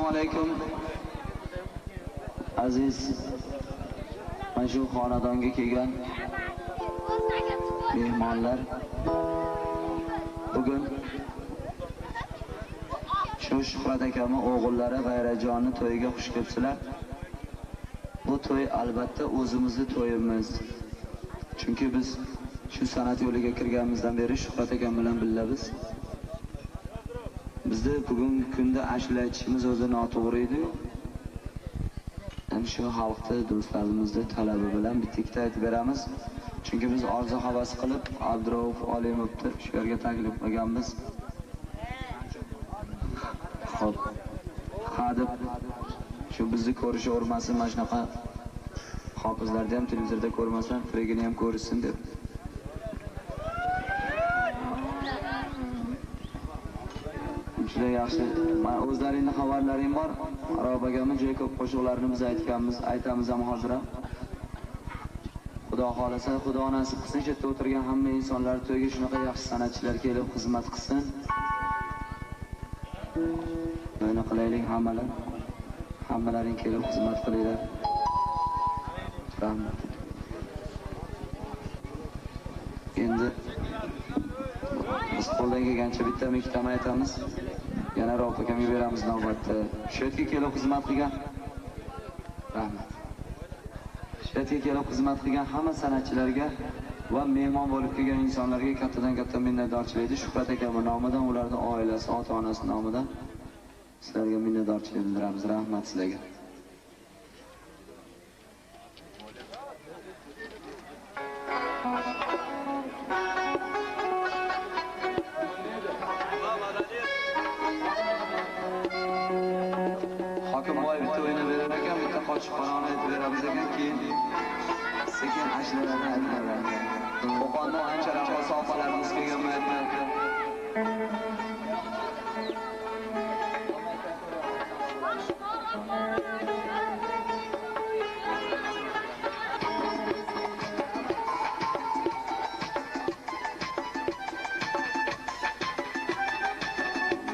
Assalomu alaykum. Aziz mana shu xonadonga kelgan mehmonlar. Bugun shu Shuhrat akamning o'g'illari G'ayrajonni to'yiga xush kelibsizlar. Bu to'y albatta o'zimizning to'yimiz. Chunki biz shu san'at yo'liga kirganimizdan beri Shuhrat akam bilan billamiz. Bizda bugungi kunda ashula aytishimiz o'zi noto'g'ri edi. Shu xalqni do'stlarimizni talabi bilan bitta aytib beramiz. Chunki biz orzu havas qilib Abdurauf Olimovni shu yerga taklif qilganmiz. Xo'p. Hadib shu bizni ko'rish o'rmasin, mana shunaqa hofizlarni ham televizorda ko'rmasan, tirigini ham ko'rishsin deb. Juda yaxshi. Mana o'zlaringning xabarlaring bor. Arabagami juda ko'p qo'shiqlarni biz aytganmiz, aytamiz ham hozir ham. Xudo xolasa, Xudo nasib qilsin, shu yerda o'tirgan hamma insonlar to'yga shunaqa yaxshi san'atchilar kelib xizmat qilsin. Mana qilaylik hammalar. Hammalaring kelib xizmat qilinglar. Rahmat. Endi biz qo'ldan kelgancha bitta ikkitani aytamiz. Yana Rauf akamga beramiz navbatda. Shu yerga kelib xizmat qilgan rahmat. Shu yerga kelib xizmat qilgan hamma san'atchilarga va mehmon bo'lib kelgan insonlarga katta minnatdorchilikni Shuhrat akamning nomidan, ularning oilasi, ota-onasi nomidan sizlarga minnatdorchilik bildiramiz. Rahmat sizlarga. Hokimboy bitta o'yini berar ekan, bitta qo'shiqxonani aytib beramiz ekan, keyin sekin ashulalarni aytadilar. Qo'qondan ancha sofalarimiz kelgan bu yerda.